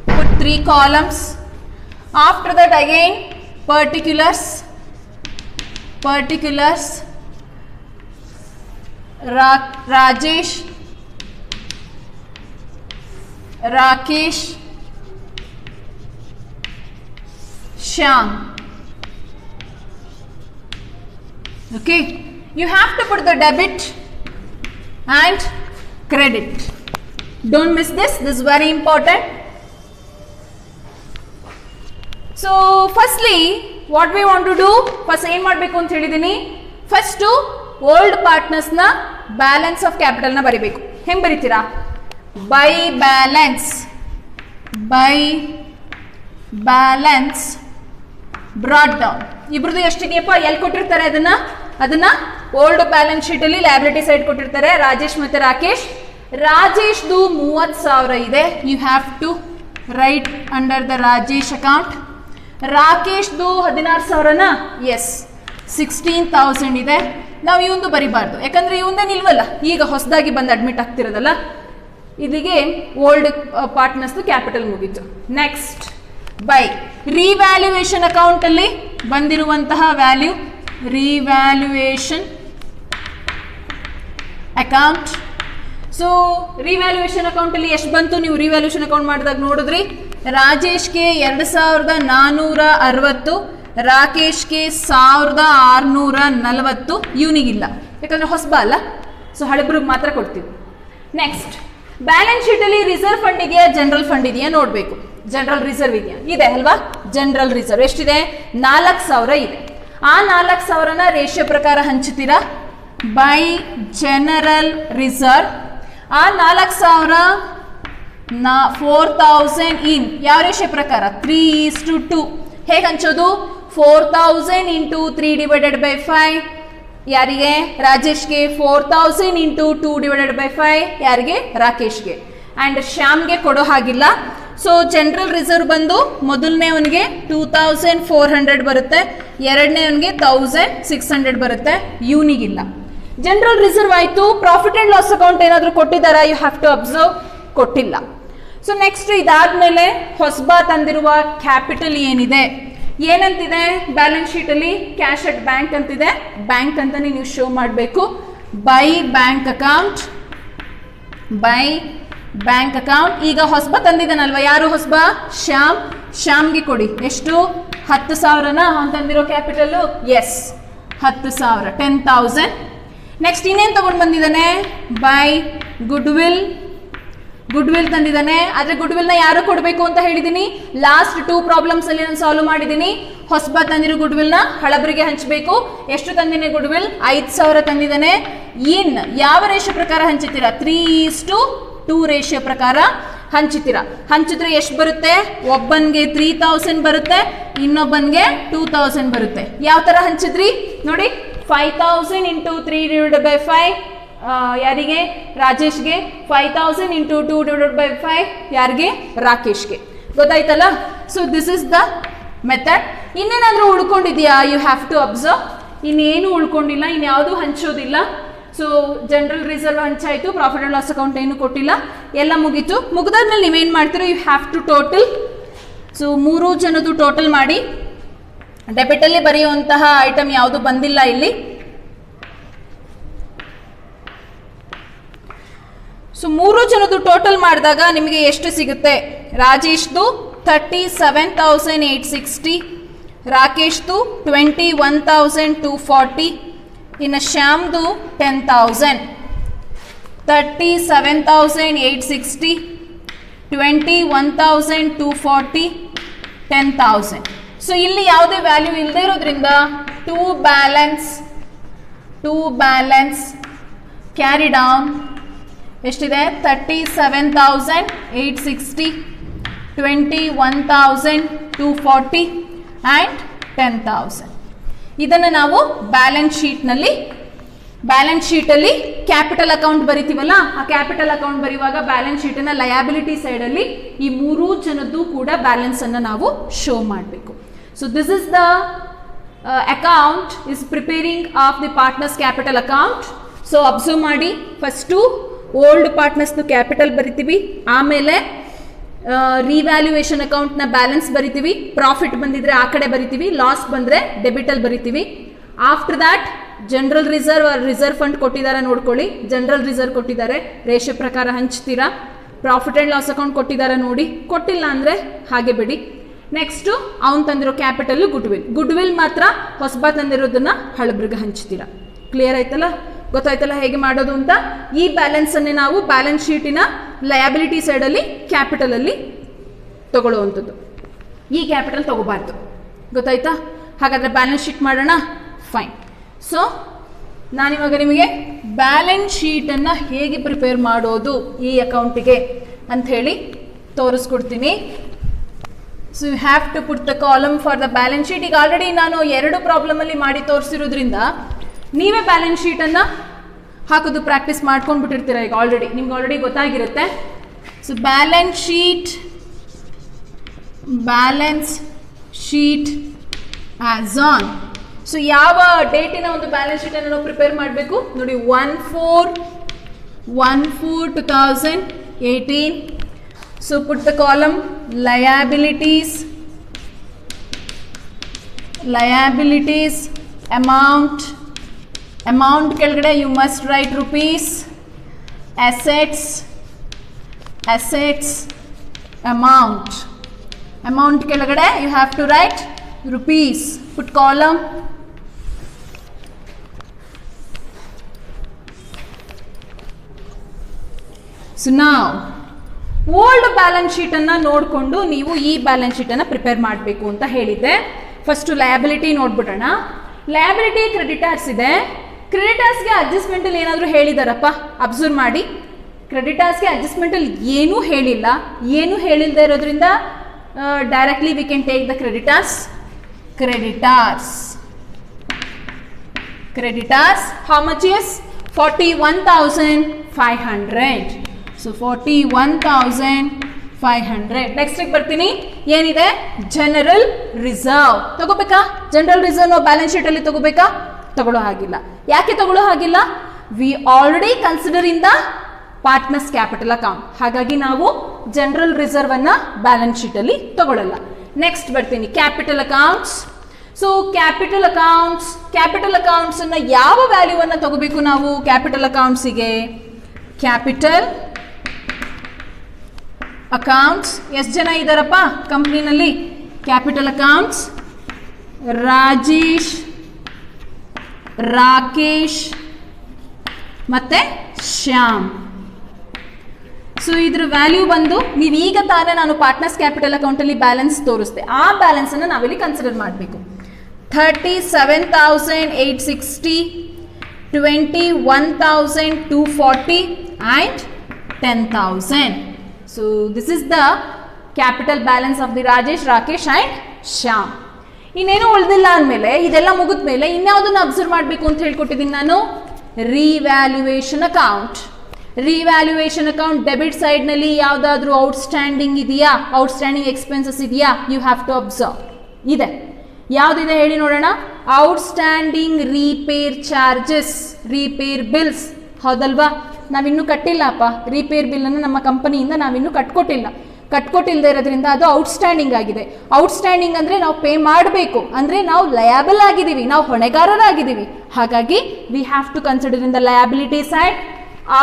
put 3 columns. After that again particulars, Rajesh, Rakesh, Shyam. Okay, you have to put the debit and credit. Don't miss this. This is very important. So firstly, what we want to do, first ಏನು ಮಾಡಬೇಕು ಅಂತ ಹೇಳಿದೀನಿ, first old partners ನ balance of capital ನ ಬರಿಬೇಕು. ಹೆಂಗ್ ಬರಿತೀರಾ? By balance brought down. ಇಬ್ರದ್ದು ಎಷ್ಟಿದೆಯಪ್ಪ, ಎಲ್ಲಿ ಕೊಟ್ಟಿರ್ತಾರೆ ಅದನ್ನ ಓಲ್ಡ್ ಬ್ಯಾಲೆನ್ಸ್ ಶೀಟ್ ಅಲ್ಲಿ ಲಯಬಿಲಿಟಿ ಸೈಡ್ ಕೊಟ್ಟಿರ್ತಾರೆ. ರಾಜೇಶ್ ಮತ್ತೆ ರಾಕೇಶ್, ರಾಜೇಶ್ದು 30,000 ಇದೆ. You have to write under the Rajesh account. ರಾಕೇಶ್ದು 16,000ನಾ? ಎಸ್, 16,000 ಇದೆ. ನಾವು ಇವಂದು ಬರಿಬಾರ್ದು, ಯಾಕಂದ್ರೆ ಇವಂದೇ ನಿಲ್ವಲ್ಲ, ಈಗ ಹೊಸದಾಗಿ ಬಂದು ಅಡ್ಮಿಟ್ ಆಗ್ತಿರೋದಲ್ಲ. ಇದಿಗೆ ಓಲ್ಡ್ ಪಾರ್ಟ್ನರ್ಸ್ ಕ್ಯಾಪಿಟಲ್ ಮುಗೀತು. ನೆಕ್ಸ್ಟ್ ಬೈ ರಿವ್ಯಾಲ್ಯೂಯೇಷನ್ ಅಕೌಂಟ್ ಅಲ್ಲಿ ಬಂದಿರುವಂತಹ value, revaluation account. So revaluation account ಅಲ್ಲಿ ಎಷ್ಟು ಬಂತು? ನೀವು ರಿವ್ಯಾಲ್ಯೂಯೇಷನ್ ಅಕೌಂಟ್ ಮಾಡಿದಾಗ ನೋಡಿದ್ರಿ, ರಾಜೇಶ್ಗೆ 2,460, ರಾಕೇಶ್ಗೆ 1,640. ಇವನಿಗಿಲ್ಲ, ಯಾಕಂದ್ರೆ ಹೊಸಬ ಅಲ್ಲ, ಸೊ ಹಳೆಬ್ರಿಗೆ ಮಾತ್ರ ಕೊಡ್ತೀವಿ. ನೆಕ್ಸ್ಟ್ ಬ್ಯಾಲೆನ್ಸ್ ಶೀಟ್ ಅಲ್ಲಿ ರಿಸರ್ವ್ ಫಂಡ್ ಇದೆಯಾ, ಜನರಲ್ ಫಂಡ್ ಇದೆಯಾ ನೋಡಬೇಕು. ಜನರಲ್ ರಿಸರ್ವ್ ಇದೆಯಾ? ಇದೆ ಅಲ್ವಾ. ಜನರಲ್ ರಿಸರ್ವ್ ಎಷ್ಟಿದೆ? 4,000 ಇದೆ. ಆ 4,000ನ ರೇಷಿಯೋ ಪ್ರಕಾರ ಹಂಚುತ್ತೀರಾ ಬೈ ಜನರಲ್ ರಿಸರ್ವ್. ಆ 4,000 4,000 ಇನ್ ಯಾವ ರೇಷಿಯೋ ಪ್ರಕಾರ? 3:2. ಹೇಗೆ ಹಂಚೋದು? 4,000 ಇಂಟು 3 ಡಿವೈಡೆಡ್ ಬೈ 5. ಯಾರಿಗೆ? ರಾಜೇಶ್ಗೆ. 4,000 ಇಂಟು 2 ಡಿವೈಡೆಡ್ ಬೈ 5 ಯಾರಿಗೆ? ರಾಕೇಶ್ಗೆ. ಆ್ಯಂಡ್ ಶ್ಯಾಮ್ಗೆ ಕೊಡೋ ಹಾಗಿಲ್ಲ. ಸೊ ಜನರಲ್ ರಿಸರ್ವ್ ಬಂದು ಮೊದಲನೇ ಅವನಿಗೆ 2,400 ಬರುತ್ತೆ, ಎರಡನೇ ಅವನಿಗೆ 1,600 ಬರುತ್ತೆ, ಇವನಿಗಿಲ್ಲ. ಜನರಲ್ ರಿಸರ್ವ್ ಆಯಿತು. ಪ್ರಾಫಿಟ್ ಆ್ಯಂಡ್ ಲಾಸ್ ಅಕೌಂಟ್ ಏನಾದರೂ ಕೊಟ್ಟಿದ್ದಾರಾ? ಯು ಹ್ಯಾವ್ ಟು ಅಬ್ಸರ್ವ್, ಕೊಟ್ಟಿಲ್ಲ. ಸೊ ನೆಕ್ಸ್ಟ್ ಇದಾದ್ಮೇಲೆ ಹೊಸಬಾ ತಂದಿರುವ ಕ್ಯಾಪಿಟಲ್ ಏನಿದೆ, ಏನಂತಿದೆ ಬ್ಯಾಲೆನ್ಸ್ ಶೀಟ್ ಅಲ್ಲಿ? ಕ್ಯಾಶ್ ಅಟ್ ಬ್ಯಾಂಕ್ ಅಂತಿದೆ. ಬ್ಯಾಂಕ್ ಅಂತಾನೆ ನೀವು ಶೋ ಮಾಡಬೇಕು. By bank account, by bank account. ಈಗ ಹೊಸಬ ತಂದಿದ್ದಾನಲ್ವಾ, ಯಾರು ಹೊಸಬ? ಶ್ಯಾಮ್. ಶ್ಯಾಮ್ಗೆ ಕೊಡಿ. ಎಷ್ಟು? 10,000ನಾ ಅವ್ನು ತಂದಿರೋ ಕ್ಯಾಪಿಟಲ್ಲು? ಎಸ್, 10,000, 10,000. ನೆಕ್ಸ್ಟ್ ಇನ್ನೇನು ತಗೊಂಡು ಬಂದಿದ್ದಾನೆ? By goodwill. ಗುಡ್ವಿಲ್ ತಂದಿದ್ದಾನೆ. ಆದರೆ ಗುಡ್ವಿಲ್ನ ಯಾರು ಕೊಡಬೇಕು ಅಂತ ಹೇಳಿದ್ದೀನಿ. ಲಾಸ್ಟ್ 2 ಪ್ರಾಬ್ಲಮ್ಸ್ ಅಲ್ಲಿ ನಾನು ಸಾಲ್ವ್ ಮಾಡಿದ್ದೀನಿ. ಹೊಸಬ ತಂದಿರೋ ಗುಡ್ವಿಲ್ನ ಹಳಬರಿಗೆ ಹಂಚಬೇಕು. ಎಷ್ಟು ತಂದಿನಿ ಗುಡ್ವಿಲ್? 5,000 ತಂದಿದ್ದಾನೆ. ಇನ್ ಯಾವ ರೇಷಿಯೋ ಪ್ರಕಾರ ಹಂಚುತ್ತೀರಾ? 3:2 ರೇಷಿಯೋ ಪ್ರಕಾರ ಹಂಚುತ್ತೀರಾ. ಹಂಚಿದ್ರೆ ಎಷ್ಟು ಬರುತ್ತೆ? ಒಬ್ಬನಿಗೆ 3,000 ಬರುತ್ತೆ, ಇನ್ನೊಬ್ಬನಿಗೆ 2,000 ಬರುತ್ತೆ. ಯಾವ ಥರ ಹಂಚಿದ್ರಿ ನೋಡಿ. 5,000 ಇಂಟು 3 ಡಿವೈಡೆಡ್ ಬೈ 5 ಯಾರಿಗೆ? ರಾಜೇಶ್ಗೆ. 5,000 ಇಂಟು 2 ಡಿವೈಡೆಡ್ ಬೈ 5 ಯಾರಿಗೆ? ರಾಕೇಶ್ಗೆ. ಗೊತ್ತಾಯ್ತಲ್ಲ? So this is the method. ಇನ್ನೇನಾದರೂ ಉಳ್ಕೊಂಡಿದೆಯಾ? You have to observe. ಇನ್ನೇನು ಉಳ್ಕೊಂಡಿಲ್ಲ, ಇನ್ಯಾವುದೂ ಹಂಚೋದಿಲ್ಲ. ಸೊ ಜನರಲ್ ರಿಸರ್ವ್ ಹಂಚಾಯಿತು, ಪ್ರಾಫಿಟ್ ಆ್ಯಂಡ್ ಲಾಸ್ ಅಕೌಂಟ್ ಏನು ಕೊಟ್ಟಿಲ್ಲ, ಎಲ್ಲ ಮುಗೀತು. ಮುಗಿದಾದ್ಮೇಲೆ ನೀವೇನು ಮಾಡ್ತೀರೋ? You have to total. So 3 ಜನದ್ದು ಟೋಟಲ್ ಮಾಡಿ. ಡೆಬಿಟಲ್ಲಿ ಬರೆಯುವಂತಹ ಐಟಮ್ ಯಾವುದು ಬಂದಿಲ್ಲ ಇಲ್ಲಿ. ಸೊ 3 ಜನದ್ದು ಟೋಟಲ್ ಮಾಡಿದಾಗ ನಿಮಗೆ ಎಷ್ಟು ಸಿಗುತ್ತೆ? ರಾಜೇಶ್ದು 37,860, ರಾಕೇಶ್ದು 21,240, ಇನ್ನು ಶ್ಯಾಮ್ದು 10,000. 37,860, 21,240, 10,000. ಸೊ ಇಲ್ಲಿ ಯಾವುದೇ ವ್ಯಾಲ್ಯೂ ಇಲ್ಲದೆ ಇರೋದ್ರಿಂದ ಟು ಬ್ಯಾಲೆನ್ಸ್ ಕ್ಯಾರಿ ಡೌನ್ ಎಷ್ಟಿದೆ? 37,860, 21,240 ಆ್ಯಂಡ್ 10,000. ಇದನ್ನು ನಾವು ಬ್ಯಾಲೆನ್ಸ್ ಶೀಟ್ನಲ್ಲಿ ಬ್ಯಾಲೆನ್ಸ್ ಶೀಟ್ ಅಲ್ಲಿ ಕ್ಯಾಪಿಟಲ್ ಅಕೌಂಟ್ ಬರಿತೀವಲ್ಲ, ಆ ಕ್ಯಾಪಿಟಲ್ ಅಕೌಂಟ್ ಬರೆಯುವಾಗ ಬ್ಯಾಲೆನ್ಸ್ ಶೀಟ್ ನ ಲಯಬಿಲಿಟಿ ಸೈಡ್ ಅಲ್ಲಿ ಈ ಮೂರೂ ಜನದ್ದು ಕೂಡ ಬ್ಯಾಲೆನ್ಸ್ ಅನ್ನ ನಾವು ಶೋ ಮಾಡಬೇಕು. So this is the account is preparing of the partners capital account. So observe ಮಾಡಿ, ಫಸ್ಟು ಓಲ್ಡ್ ಪಾರ್ಟ್ನರ್ಸ್ದು ಕ್ಯಾಪಿಟಲ್ ಬರಿತೀವಿ, ಆಮೇಲೆ ರಿವ್ಯಾಲ್ಯೂಯೇಷನ್ ಅಕೌಂಟ್ನ ಬ್ಯಾಲೆನ್ಸ್ ಬರಿತೀವಿ, ಪ್ರಾಫಿಟ್ ಬಂದಿದ್ರೆ ಆ ಕಡೆ ಬರಿತೀವಿ, ಲಾಸ್ ಬಂದರೆ ಡೆಬಿಟಲ್ ಬರಿತೀವಿ. After that general reserve reserve fund ಕೊಟ್ಟಿದ್ದಾರೆ ನೋಡ್ಕೊಳ್ಳಿ, ಜನರಲ್ ರಿಸರ್ವ್ ಕೊಟ್ಟಿದ್ದಾರೆ, ರೇಷೆ ಪ್ರಕಾರ ಹಂಚ್ತೀರಾ. ಪ್ರಾಫಿಟ್ ಆ್ಯಂಡ್ ಲಾಸ್ ಅಕೌಂಟ್ ಕೊಟ್ಟಿದ್ದಾರೆ ನೋಡಿ, ಕೊಟ್ಟಿಲ್ಲ ಅಂದರೆ ಹಾಗೆ ಬಿಡಿ. ನೆಕ್ಸ್ಟು ಅವ್ನು ತಂದಿರೋ ಕ್ಯಾಪಿಟಲ್ ಗುಡ್ ವಿಲ್ ಮಾತ್ರ ಹೊಸಬ ತಂದಿರೋದನ್ನ ಹಳಬ್ರಿಗೆ ಹಂಚ್ತೀರಾ. ಕ್ಲಿಯರ್ ಆಯ್ತಲ್ಲ, ಗೊತ್ತಾಯ್ತಲ್ಲ ಹೇಗೆ ಮಾಡೋದು ಅಂತ. ಈ ಬ್ಯಾಲೆನ್ಸ್ ಅನ್ನೇ ನಾವು ಬ್ಯಾಲೆನ್ಸ್ ಶೀಟಿನ ಲಯಬಿಲಿಟಿ ಸೈಡಲ್ಲಿ ಕ್ಯಾಪಿಟಲಲ್ಲಿ ತಗೊಳ್ಳುವಂಥದ್ದು. ಈ ಕ್ಯಾಪಿಟಲ್ ತಗೋಬಾರ್ದು, ಗೊತ್ತಾಯ್ತಾ? ಹಾಗಾದರೆ ಬ್ಯಾಲೆನ್ಸ್ ಶೀಟ್ ಮಾಡೋಣ. ಫೈನ್. ಸೊ ನಾನಿವಾಗ ನಿಮಗೆ ಬ್ಯಾಲೆನ್ಸ್ ಶೀಟನ್ನು ಹೇಗೆ ಪ್ರಿಪೇರ್ ಮಾಡೋದು ಈ ಅಕೌಂಟಿಗೆ ಅಂತ ಹೇಳಿ ತೋರಿಸ್ಕೊಡ್ತೀನಿ. So you have to put the column for the balance sheet. ಈಗ ಆಲ್ರೆಡಿ ನಾನು 2 ಪ್ರಾಬ್ಲಮಲ್ಲಿ ಮಾಡಿ ತೋರಿಸಿರೋದ್ರಿಂದ ನೀವೇ ಬ್ಯಾಲೆನ್ಸ್ ಶೀಟನ್ನು ಹಾಕೋದು ಪ್ರಾಕ್ಟೀಸ್ ಮಾಡ್ಕೊಂಡು ಬಿಟ್ಟಿರ್ತೀರ. ಈಗ ನಿಮ್ಗೆ ಆಲ್ರೆಡಿ ಗೊತ್ತಾಗಿರುತ್ತೆ. So balance sheet as on. So ಯಾವ ಡೇಟಿನ ಒಂದು ಬ್ಯಾಲೆನ್ಸ್ ಶೀಟನ್ನು ನಾವು ಪ್ರಿಪೇರ್ ಮಾಡಬೇಕು ನೋಡಿ, 1/4/2018. So put the column liabilities amount ಕೆಳಗಡೆ you must write rupees. assets amount ಕೆಳಗಡೆ you have to write rupees. put column so now old balance ಶೀಟನ್ನು ನೋಡಿಕೊಂಡು ನೀವು ಈ ಬ್ಯಾಲೆನ್ಸ್ ಶೀಟನ್ನು ಪ್ರಿಪೇರ್ ಮಾಡಬೇಕು ಅಂತ ಹೇಳಿದ್ದೆ. ಫಸ್ಟು ಲಯಬಿಲಿಟಿ ನೋಡ್ಬಿಡೋಣ. ಲಯಬಿಲಿಟಿ ಕ್ರೆಡಿಟರ್ಸ್ ಇದೆ. ಕ್ರೆಡಿಟರ್ಸ್ಗೆ ಅಡ್ಜಸ್ಟ್ಮೆಂಟಲ್ಲಿ ಏನಾದರೂ ಹೇಳಿದಾರಪ್ಪ? ಅಬ್ಸರ್ವ್ ಮಾಡಿ, ಕ್ರೆಡಿಟರ್ಸ್ಗೆ ಅಡ್ಜಸ್ಟ್ಮೆಂಟಲ್ಲಿ ಏನೂ ಹೇಳಿಲ್ಲ. ಏನೂ ಹೇಳಿಲ್ಲದೆ ಇರೋದ್ರಿಂದ directly we can take the creditors. How much is 41,500. So 41,500. Next ಬರ್ತೀನಿ, ಏನಿದೆ ಜನರಲ್ ರಿಸರ್ವ್ ತಗೋಬೇಕಾ? ಜನರಲ್ ರಿಸರ್ವ್ ನಾವು ಬ್ಯಾಲೆನ್ಸ್ ಶೀಟಲ್ಲಿ ತಗೋಬೇಕಾ? ತಗೊಳ್ಳೋ ಹಾಗಿಲ್ಲ. ಯಾಕೆ ತಗೊಳ್ಳೋ ಹಾಗಿಲ್ಲ? We already consider in the partners capital account. ಹಾಗಾಗಿ ನಾವು ಜನರಲ್ ರಿಸರ್ವ್ ಅನ್ನ ಬ್ಯಾಲೆನ್ಸ್ ಶೀಟಲ್ಲಿ ತಗೊಳ್ಳಲ್ಲ. ನೆಕ್ಸ್ಟ್ ಬರ್ತೀನಿ capital accounts. So capital accounts ಅನ್ನ ಯಾವ ವ್ಯಾಲ್ಯೂ ಅನ್ನ ತಗೋಬೇಕು ನಾವು ಕ್ಯಾಪಿಟಲ್ ಅಕೌಂಟ್ಸಿಗೆ? ಕ್ಯಾಪಿಟಲ್ ಅಕೌಂಟ್ಸ್ ಎಷ್ಟು ಜನ ಇದ್ದಾರಪ್ಪ ಕಂಪ್ನಿನಲ್ಲಿ? ಕ್ಯಾಪಿಟಲ್ ಅಕೌಂಟ್ಸ್ ರಾಜೇಶ್, ರಾಕೇಶ್ ಮತ್ತೆ ಶ್ಯಾಮ್. ಸೊ ಇದ್ರ ವ್ಯಾಲ್ಯೂ ಬಂದು ನೀವೀಗ ತಾನೇ ನಾನು ಪಾರ್ಟ್ನರ್ಸ್ ಕ್ಯಾಪಿಟಲ್ ಅಕೌಂಟಲ್ಲಿ ಬ್ಯಾಲೆನ್ಸ್ ತೋರಿಸ್ದೆ, ಆ ಬ್ಯಾಲೆನ್ಸನ್ನು ನಾವಿಲ್ಲಿ ಕನ್ಸಿಡರ್ ಮಾಡಬೇಕು. 37,860, 21,240 and 10,000. So this is the capital balance of the Rajesh, Rakesh and Shyam. ಇನ್ನೇನು ಉಳಿದಿಲ್ಲ ಅಂದಮೇಲೆ, ಇದೆಲ್ಲ ಮುಗಿದ ಮೇಲೆ ಇನ್ಯಾವುದನ್ನು ಅಬ್ಸರ್ವ್ ಮಾಡಬೇಕು ಅಂತ ಹೇಳ್ಕೊಟ್ಟಿದ್ದೀನಿ ನಾನು? ರಿವ್ಯಾಲ್ಯೂಯೇಷನ್ ಅಕೌಂಟ್ ಡೆಬಿಟ್ ಸೈಡ್ನಲ್ಲಿ ಯಾವುದಾದ್ರೂ ಔಟ್ಸ್ಟ್ಯಾಂಡಿಂಗ್ ಇದೆಯಾ, ಔಟ್ಸ್ಟ್ಯಾಂಡಿಂಗ್ ಎಕ್ಸ್ಪೆನ್ಸಸ್ ಇದೆಯಾ? You have to observe. ಇದೆ. ಯಾವುದಿದೆ ಹೇಳಿ ನೋಡೋಣ? Outstanding repair charges, repair bills. ಹೌದಲ್ವಾ? ನಾವಿನ್ನೂ ಕಟ್ಟಿಲ್ಲಪ್ಪ ರೀಪೇರ್ ಬಿಲ್ಲನ್ನು ನಮ್ಮ ಕಂಪನಿಯಿಂದ ನಾವಿನ್ನೂ ಕಟ್ಕೊಟ್ಟಿಲ್ಲದೆ ಇರೋದ್ರಿಂದ ಅದು ಔಟ್ಸ್ಟ್ಯಾಂಡಿಂಗ್ ಆಗಿದೆ. ಔಟ್ಸ್ಟ್ಯಾಂಡಿಂಗ್ ಅಂದರೆ ನಾವು ಪೇ ಮಾಡಬೇಕು, ಅಂದರೆ ನಾವು ಲಯಬಲ್ ಆಗಿದ್ದೀವಿ, ನಾವು ಹೊಣೆಗಾರರಾಗಿದ್ದೀವಿ. ಹಾಗಾಗಿ we have to consider in the liability side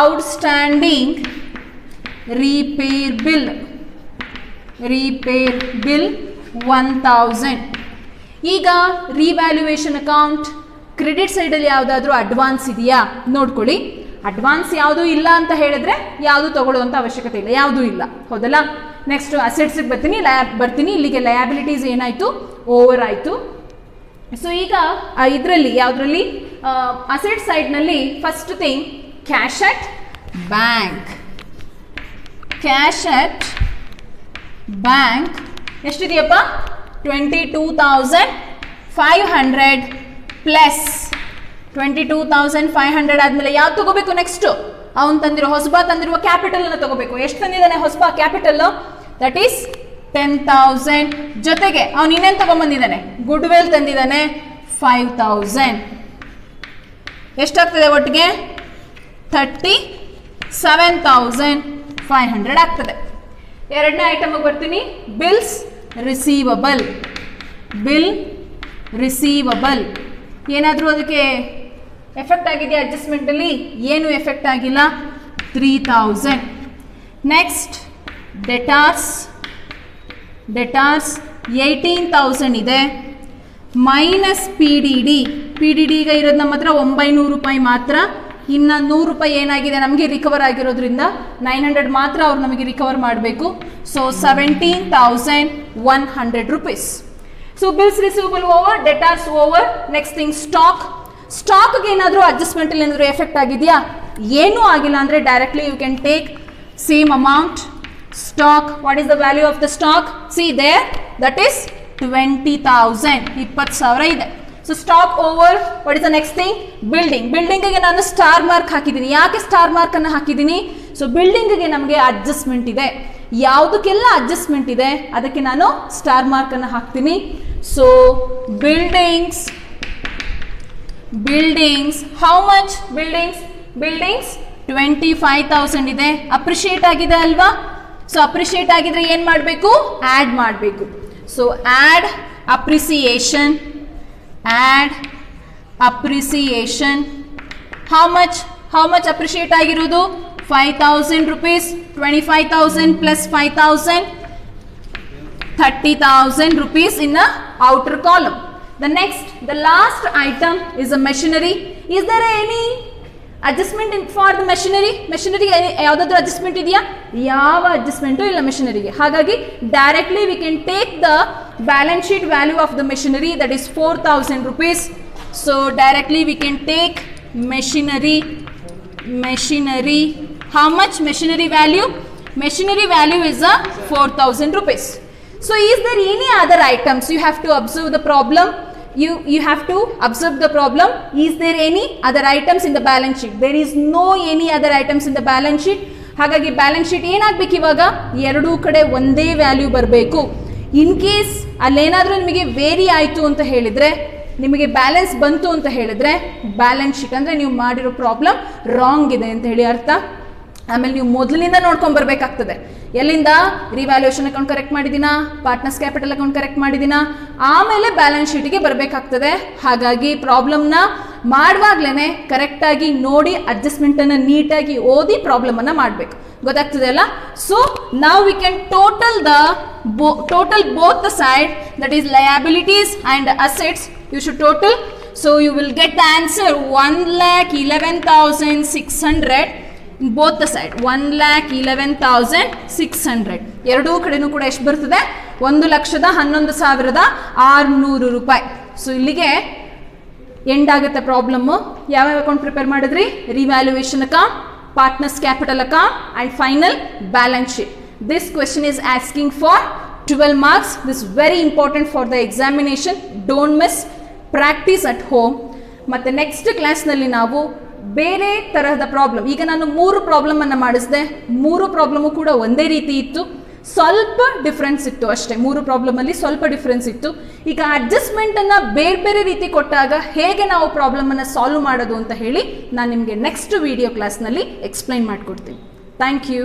outstanding repair bill 1,000. ಈಗ ರಿವ್ಯಾಲ್ಯೂಯೇಷನ್ ಅಕೌಂಟ್ ಕ್ರೆಡಿಟ್ ಸೈಡಲ್ಲಿ ಯಾವುದಾದ್ರೂ ಅಡ್ವಾನ್ಸ್ ಇದೆಯಾ ನೋಡ್ಕೊಳ್ಳಿ. ಅಡ್ವಾನ್ಸ್ ಯಾವುದೂ ಇಲ್ಲ ಅಂತ ಹೇಳಿದ್ರೆ ಯಾವುದು ತಗೊಳ್ಳುವಂಥ ಅವಶ್ಯಕತೆ ಇಲ್ಲ, ಯಾವುದೂ ಇಲ್ಲ. ಹೌದಲ್ಲ? ನೆಕ್ಸ್ಟ್ ಅಸೆಟ್ಸಿಗೆ ಬರ್ತೀನಿ. ಇಲ್ಲಿಗೆ ಲಯಬಿಲಿಟೀಸ್ ಏನಾಯಿತು? ಓವರ್ ಆಯಿತು. ಸೊ ಈಗ ಇದರಲ್ಲಿ ಯಾವುದರಲ್ಲಿ ಅಸೆಟ್ ಸೈಡ್ನಲ್ಲಿ first thing cash at bank ಎಷ್ಟಿದೆಯಪ್ಪ? 22,500 ಪ್ಲಸ್ 22,500 ಆದ್ಮೇಲೆ ಯಾವ್ದು ತಗೋಬೇಕು ನೆಕ್ಸ್ಟ್? ಅವನು ತಂದಿರೋ ಹೊಸಬ ತಂದಿರುವ ಕ್ಯಾಪಿಟಲ್ ಅನ್ನು ತಗೋಬೇಕು. ಎಷ್ಟು ತಂದಿದ್ದಾನೆ ಹೊಸಬ ಕ್ಯಾಪಿಟಲ್? That is 10,000. ಜೊತೆಗೆ ಅವನು ಇನ್ನೇನು ತಗೊಂಡ್ಬಂದಿದ್ದಾನೆ? Good will ತಂದಿದ್ದಾನೆ 5,000. ಎಷ್ಟಾಗ್ತದೆ ಒಟ್ಟಿಗೆ? 37,500 ಆಗ್ತದೆ. ಎರಡನೇ ಐಟಮ್ ಬರ್ತೀನಿ, ಬಿಲ್ಸ್ ರಿಸೀವಬಲ್. ಬಿಲ್ ರಿಸೀವಬಲ್ ಏನಾದರೂ ಅದಕ್ಕೆ ಎಫೆಕ್ಟ್ ಆಗಿದೆಯಾ ಅಡ್ಜಸ್ಟ್ಮೆಂಟಲ್ಲಿ? ಏನು ಎಫೆಕ್ಟ್ ಆಗಿಲ್ಲ, 3,000. ನೆಕ್ಸ್ಟ್ ಡೆಟಾರ್ಸ್. ಡೆಟಾರ್ಸ್ 18,000 ಇದೆ. Minus P D D. P D D ಈಗ ಇರೋದು ನಮ್ಮ ಹತ್ರ 900 ರೂಪಾಯಿ ಮಾತ್ರ. ಇನ್ನು 100 ರೂಪಾಯಿ ಏನಾಗಿದೆ ನಮಗೆ ರಿಕವರ್ ಆಗಿರೋದ್ರಿಂದ 900 ಮಾತ್ರ ಅವ್ರು ನಮಗೆ ರಿಕವರ್ ಮಾಡಬೇಕು. So 17,100 rupees. So bills receivable over, debtors over. Next thing stock. ಸ್ಟಾಕ್ಗೆ ಏನಾದರೂ ಅಡ್ಜಸ್ಟ್ಮೆಂಟಲ್ಲಿ ಏನಾದರೂ ಎಫೆಕ್ಟ್ ಆಗಿದೆಯಾ? ಏನೂ ಆಗಿಲ್ಲ ಅಂದರೆ directly you can take same amount. Stock, what is the value of the stock? See there, that is 20,000. 20,000 ಇದೆ. So stock over. What is the next thing? Building. ಬಿಲ್ಡಿಂಗಿಗೆ ನಾನು ಸ್ಟಾರ್ ಮಾರ್ಕ್ ಹಾಕಿದ್ದೀನಿ. ಯಾಕೆ ಸ್ಟಾರ್ ಮಾರ್ಕ್ ಅನ್ನು ಹಾಕಿದ್ದೀನಿ? So ಬಿಲ್ಡಿಂಗಿಗೆ ನಮಗೆ adjustment ಇದೆ. ಯಾವುದಕ್ಕೆಲ್ಲ adjustment ಇದೆ ಅದಕ್ಕೆ ನಾನು ಸ್ಟಾರ್ ಮಾರ್ಕ್ ಅನ್ನು ಹಾಕ್ತೀನಿ. So buildings. Buildings how much? Buildings 25,000 ಇದೆ. ಅಪ್ರಿಷಿಯೇಟ್ ಆಗಿದೆ ಅಲ್ವಾ? ಸೊ ಅಪ್ರಿಷಿಯೇಟ್ ಆಗಿದ್ರೆ ಏನು ಮಾಡಬೇಕು? ಆ್ಯಡ್ ಮಾಡಬೇಕು. So add appreciation. Add appreciation. How much appreciate ಆಗಿರೋದು? 5,000 rupees. 25,000 plus 5,000, 30,000 rupees in the outer column. The last item is the machinery. Is there any adjustment for the machinery? Machinery ಯಾವುದಾದ್ರೂ adjustment ಇದೆಯಾ? ಯಾವ adjustment ಇಲ್ಲ machineryಗೆ. ಹಾಗಾಗಿ directly we can take the balance sheet value of the machinery, that is 4,000 rupees. So directly we can take machinery. How much machinery value? Machinery value is 4,000 rupees. So is there any other items? You have to observe the problem. You have to observe the problem. Is there any other items in the balance sheet? There is no any other items in the balance sheet. ಹಾಗಾಗಿ balance sheet ಏನಾಗಬೇಕು ಇವಾಗ? ಎರಡೂ ಕಡೆ ಒಂದೇ value ಬರಬೇಕು. In case ಅಲ್ಲೇನಾದರೂ ನಿಮಗೆ very ಆಯಿತು ಅಂತ ಹೇಳಿದರೆ, ನಿಮಗೆ ಬ್ಯಾಲೆನ್ಸ್ ಬಂತು ಅಂತ ಹೇಳಿದ್ರೆ, ಬ್ಯಾಲೆನ್ಸ್ ಶೀಟ್ ಅಂದರೆ ನೀವು ಮಾಡಿರೋ ಪ್ರಾಬ್ಲಮ್ ರಾಂಗ್ ಇದೆ ಅಂತ ಹೇಳಿ ಅರ್ಥ. ಆಮೇಲೆ ನೀವು ಮೊದಲಿನಿಂದ ನೋಡ್ಕೊಂಡು ಬರಬೇಕಾಗ್ತದೆ. ಎಲ್ಲಿಂದ? ರಿವ್ಯಾಲ್ಯೂಯೇಷನ್ ಅಕೌಂಟ್ ಕರೆಕ್ಟ್ ಮಾಡಿದ್ದೀನಾ, ಪಾರ್ಟ್ನರ್ಸ್ ಕ್ಯಾಪಿಟಲ್ ಅಕೌಂಟ್ ಕರೆಕ್ಟ್ ಮಾಡಿದ್ದೀನಾ, ಆಮೇಲೆ ಬ್ಯಾಲೆನ್ಸ್ ಶೀಟಿಗೆ ಬರಬೇಕಾಗ್ತದೆ. ಹಾಗಾಗಿ ಪ್ರಾಬ್ಲಮ್ನ ಮಾಡುವಾಗಲೇ ಕರೆಕ್ಟಾಗಿ ನೋಡಿ ಅಡ್ಜಸ್ಟ್ಮೆಂಟನ್ನು ನೀಟಾಗಿ ಓದಿ ಪ್ರಾಬ್ಲಮನ್ನು ಮಾಡಬೇಕು. ಗೊತ್ತಾಗ್ತದೆ ಅಲ್ಲ? ಸೊ ನಾವು we can total both the side, that is liabilities and assets. You should total. So you will get the answer 1,11,600. Both the side 1,11,600. ಎರಡೂ ಕಡೆನೂ ಕೂಡ ಎಷ್ಟು ಬರ್ತದೆ? 1,11,600 ರೂಪಾಯಿ. ಸೊ ಇಲ್ಲಿಗೆ ಎಂಡ್ ಆಗುತ್ತೆ ಪ್ರಾಬ್ಲಮ್ಮು. ಯಾವ್ಯಾವ ಅಕೌಂಟ್ ಪ್ರಿಪೇರ್ ಮಾಡಿದ್ರಿ? Revaluation account, partners capital account and final balance sheet. This question is asking for 12 marks. This is very important for the examination. Don't miss. Practice at home. ಮತ್ತು next ಕ್ಲಾಸ್ನಲ್ಲಿ ನಾವು ಬೇರೆ ತರಹದ problem, ಈಗ ನಾನು 3 ಪ್ರಾಬ್ಲಮನ್ನು ಮಾಡಿಸಿದೆ. 3 problem ಕೂಡ ಒಂದೇ ರೀತಿ ಇತ್ತು, ಸ್ವಲ್ಪ ಡಿಫ್ರೆನ್ಸ್ ಇತ್ತು ಅಷ್ಟೇ. 3 ಪ್ರಾಬ್ಲಮಲ್ಲಿ ಸ್ವಲ್ಪ ಡಿಫ್ರೆನ್ಸ್ ಇತ್ತು. ಈಗ ಅಡ್ಜಸ್ಟ್ಮೆಂಟನ್ನು ಬೇರೆ ಬೇರೆ ರೀತಿ ಕೊಟ್ಟಾಗ ಹೇಗೆ ನಾವು ಪ್ರಾಬ್ಲಮನ್ನು ಸಾಲ್ವ್ ಮಾಡೋದು ಅಂತ ಹೇಳಿ ನಾನು ನಿಮಗೆ ನೆಕ್ಸ್ಟ್ ವಿಡಿಯೋ ಕ್ಲಾಸ್ನಲ್ಲಿ ಎಕ್ಸ್ಪ್ಲೈನ್ ಮಾಡಿಕೊಡ್ತೀನಿ. Thank you.